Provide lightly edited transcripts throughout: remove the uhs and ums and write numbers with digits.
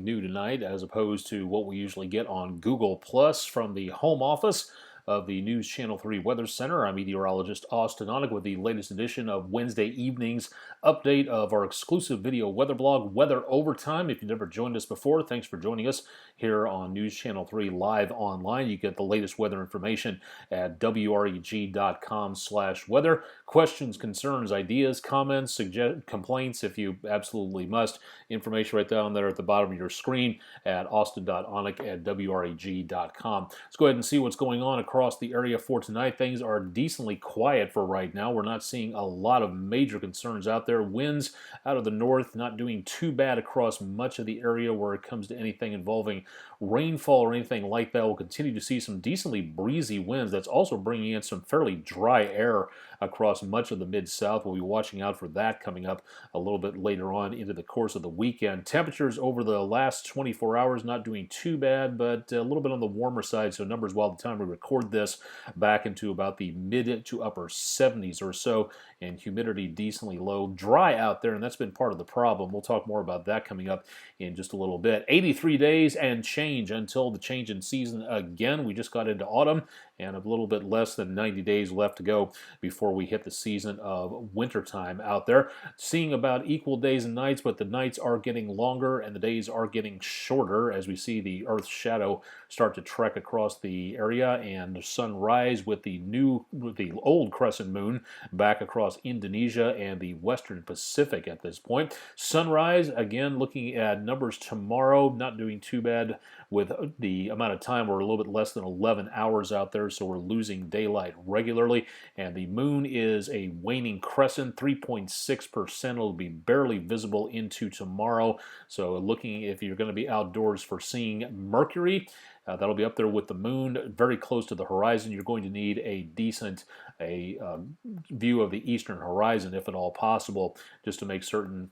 something new tonight as opposed to what we usually get on Google Plus from the home office of the News Channel 3 Weather Center. I'm meteorologist Austen Onek with the latest edition of Wednesday evening's update of our exclusive video weather blog, Weather Overtime. If you've never joined us before, thanks for joining us here on News Channel 3 live online. You get the latest weather information at wreg.com/weather. Questions, concerns, ideas, comments, complaints, if you absolutely must. Information right down there at the bottom of your screen at austin.onek@wreg.com. Let's go ahead and see what's going on across the area for tonight. Things are decently quiet for right now. We're not seeing a lot of major concerns out there. Winds out of the north not doing too bad across much of the area where it comes to anything involving rainfall or anything like that. We'll continue to see some decently breezy winds. That's also bringing in some fairly dry air across much of the Mid-South. We'll be watching out for that coming up a little bit later on into the course of the weekend. Temperatures over the last 24 hours not doing too bad, but a little bit on the warmer side. So numbers, while the time we record this, back into about the mid to upper 70s or so, and humidity decently low. Dry out there, and that's been part of the problem. We'll talk more about that coming up in just a little bit. 83 days and change until the change in season again. We just got into autumn, and a little bit less than 90 days left to go before we hit the season of wintertime out there. Seeing about equal days and nights, but the nights are getting longer and the days are getting shorter as we see the Earth's shadow start to trek across the area, and the sunrise with the old crescent moon back across Indonesia and the western Pacific at this point. Sunrise, again, looking at numbers tomorrow, not doing too bad with the amount of time. We're a little bit less than 11 hours out there, so we're losing daylight regularly. And the moon is a waning crescent, 3.6%. It'll be barely visible into tomorrow. So looking, if you're going to be outdoors for seeing Mercury, that'll be up there with the moon, very close to the horizon. You're going to need a decent view of the eastern horizon, if at all possible, just to make certain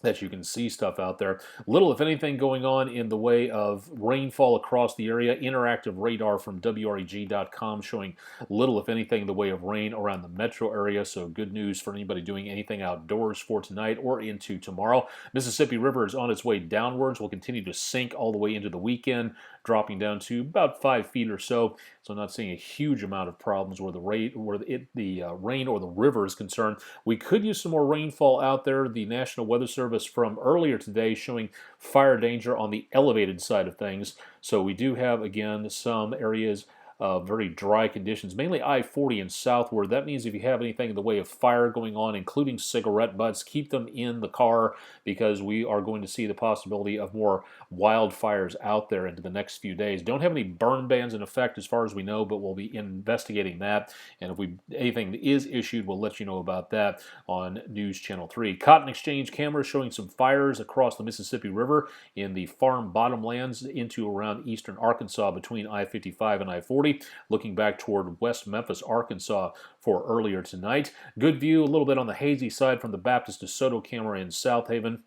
that you can see stuff out there. Little, if anything, going on in the way of rainfall across the area. Interactive radar from wreg.com showing little, if anything, in the way of rain around the metro area. So good news for anybody doing anything outdoors for tonight or into tomorrow. Mississippi River is on its way downwards. Will continue to sink all the way into the weekend, dropping down to about 5 feet or so. So not seeing a huge amount of problems where the rain or the river is concerned. We could use some more rainfall out there. The National Weather Service from earlier today showing fire danger on the elevated side of things. So we do have, again, some areas very dry conditions, mainly I-40 and southward. That means if you have anything in the way of fire going on, including cigarette butts, keep them in the car, because we are going to see the possibility of more wildfires out there into the next few days. Don't have any burn bans in effect as far as we know, but we'll be investigating that. And if anything is issued, we'll let you know about that on News Channel 3. Cotton Exchange cameras showing some fires across the Mississippi River in the farm bottomlands into around eastern Arkansas between I-55 and I-40. Looking back toward West Memphis, Arkansas for earlier tonight. Good view, a little bit on the hazy side from the Baptist DeSoto camera in South Haven.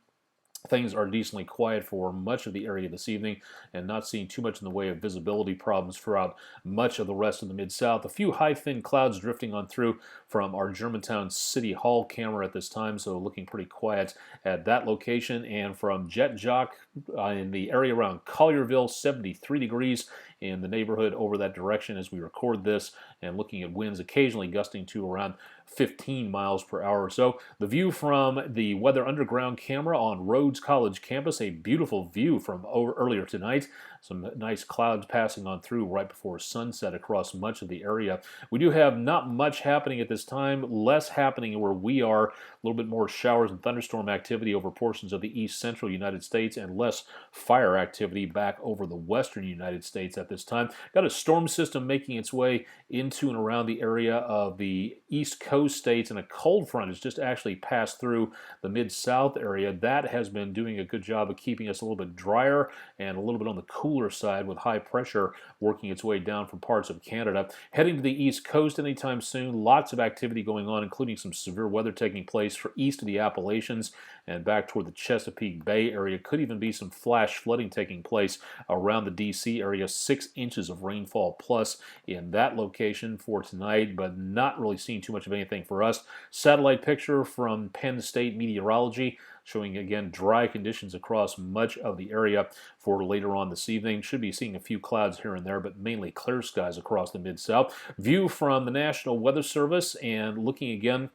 Things are decently quiet for much of the area this evening, and not seeing too much in the way of visibility problems throughout much of the rest of the Mid-South. A few high, thin clouds drifting on through from our Germantown City Hall camera at this time, so looking pretty quiet at that location. And from Jet Jock in the area around Collierville, 73 degrees in the neighborhood over that direction as we record this, and looking at winds occasionally gusting to around 15 miles per hour or so. The view from the Weather Underground camera on Rhodes College campus, a beautiful view from earlier tonight. Some nice clouds passing on through right before sunset across much of the area. We do have not much happening at this time, less happening where we are, a little bit more showers and thunderstorm activity over portions of the east central United States, and less fire activity back over the western United States at this time. Got a storm system making its way into and around the area of the east coast states, and a cold front has just actually passed through the mid-south area. That has been doing a good job of keeping us a little bit drier and a little bit on the cooler side, with high pressure working its way down from parts of Canada. Heading to the east coast anytime soon. Lots of activity going on, including some severe weather taking place for east of the Appalachians and back toward the Chesapeake Bay area. Could even be some flash flooding taking place around the D.C. area. 6 inches of rainfall plus in that location for tonight, but not really seeing too much of anything for us. Satellite picture from Penn State Meteorology showing again dry conditions across much of the area for later on this evening. Should be seeing a few clouds here and there, but mainly clear skies across the Mid-South. View from the National Weather Service, and looking again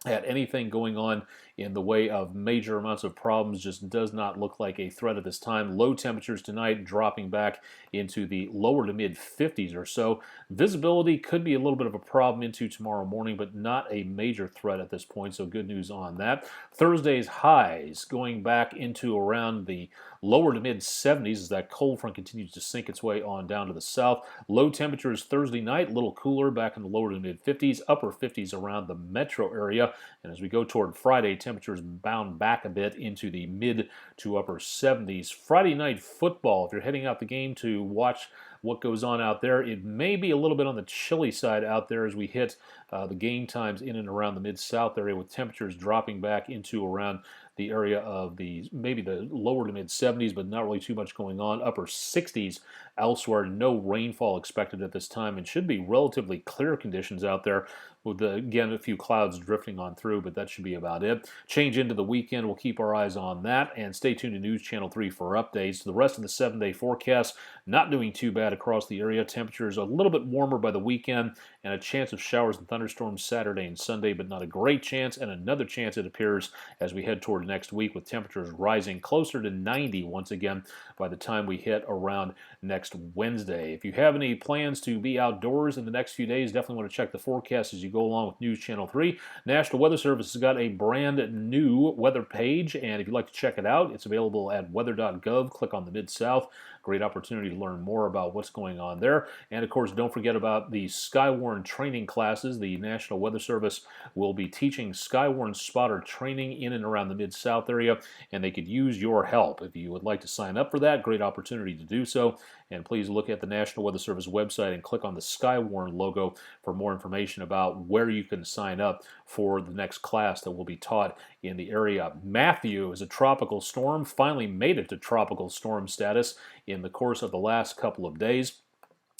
at anything going on in the way of major amounts of problems just does not look like a threat at this time. Low temperatures tonight dropping back into the lower to mid 50s or so. Visibility could be a little bit of a problem into tomorrow morning, but not a major threat at this point, so good news on that. Thursday's highs going back into around the lower to mid 70s as that cold front continues to sink its way on down to the south. Low temperatures Thursday night, a little cooler back in the lower to mid 50s, upper 50s around the metro area. And as we go toward Friday, temperatures bound back a bit into the mid to upper 70s. Friday night football, if you're heading out the game to watch what goes on out there, it may be a little bit on the chilly side out there as we hit the game times in and around the Mid-South area, with temperatures dropping back into around the area of maybe the lower to mid 70s, but not really too much going on. Upper 60s elsewhere. No rainfall expected at this time, and should be relatively clear conditions out there with, again, a few clouds drifting on through, but that should be about it. Change into the weekend. We'll keep our eyes on that, and stay tuned to News Channel 3 for updates. The rest of the 7-day forecast, not doing too bad across the area. Temperatures a little bit warmer by the weekend, and a chance of showers and thunderstorms Saturday and Sunday, but not a great chance, and another chance, it appears, as we head toward next week, with temperatures rising closer to 90 once again by the time we hit around next Wednesday. If you have any plans to be outdoors in the next few days, definitely want to check the forecast as you go along with News Channel 3. National Weather Service has got a brand new weather page, and if you'd like to check it out, it's available at weather.gov. Click on the Mid-South. Great opportunity to learn more about what's going on there. And of course, don't forget about the Skywarn training classes. The National Weather Service will be teaching Skywarn spotter training in and around the Mid-South area, and they could use your help. If you would like to sign up for that, great opportunity to do so. And please look at the National Weather Service website and click on the Skywarn logo for more information about where you can sign up for the next class that will be taught in the area. Matthew is a tropical storm, finally made it to tropical storm status in the course of the last couple of days.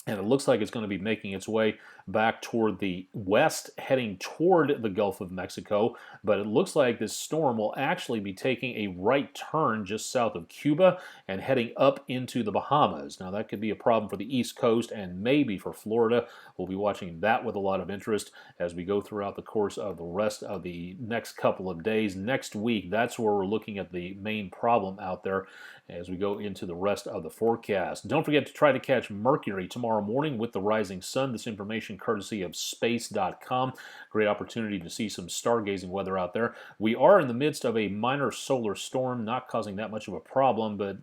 And it looks like it's going to be making its way back toward the west, heading toward the Gulf of Mexico. But it looks like this storm will actually be taking a right turn just south of Cuba and heading up into the Bahamas. Now, that could be a problem for the East Coast and maybe for Florida. We'll be watching that with a lot of interest as we go throughout the course of the rest of the next couple of days. Next week, that's where we're looking at the main problem out there as we go into the rest of the forecast. Don't forget to try to catch Mercury tomorrow morning with the rising sun. This information courtesy of space.com. Great opportunity to see some stargazing weather out there. We are in the midst of a minor solar storm, not causing that much of a problem, but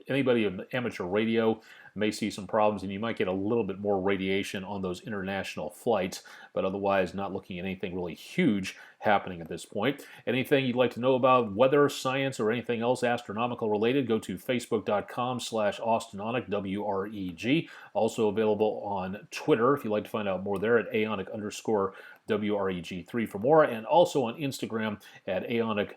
anybody in amateur radio may see some problems, and you might get a little bit more radiation on those international flights, but otherwise not looking at anything really huge happening at this point. Anything you'd like to know about weather, science, or anything else astronomical related, go to facebook.com/Austen Onek, WREG. Also available on Twitter if you'd like to find out more there at @Aonic_WREG3 for more, and also on Instagram at Aonic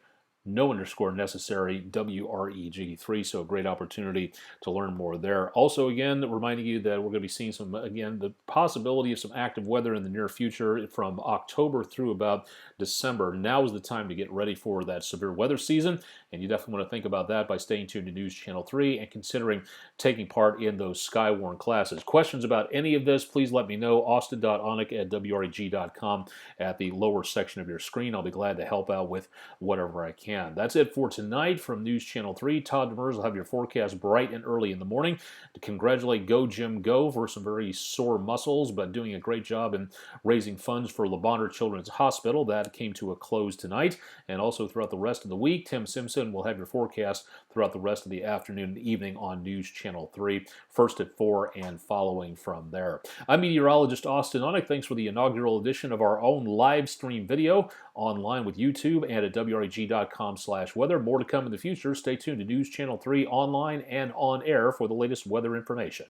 no underscore necessary, WREG3, so a great opportunity to learn more there. Also, again, reminding you that we're going to be seeing some, again, the possibility of some active weather in the near future from October through about December. Now is the time to get ready for that severe weather season, and you definitely want to think about that by staying tuned to News Channel 3 and considering taking part in those Skywarn classes. Questions about any of this, please let me know. Austen.Onek@WREG.com at the lower section of your screen. I'll be glad to help out with whatever I can. That's it for tonight from News Channel 3. Todd Demers will have your forecast bright and early in the morning. To congratulate Go Jim Go for some very sore muscles, but doing a great job in raising funds for Le Bonheur Children's Hospital. That came to a close tonight. And also throughout the rest of the week, Tim Simpson will have your forecast throughout the rest of the afternoon and evening on News Channel 3, first at 4 and following from there. I'm meteorologist Austen Onek. Thanks for the inaugural edition of our own live stream video online with YouTube and at WREG.com/weather. More to come in the future. Stay tuned to News Channel 3 online and on air for the latest weather information.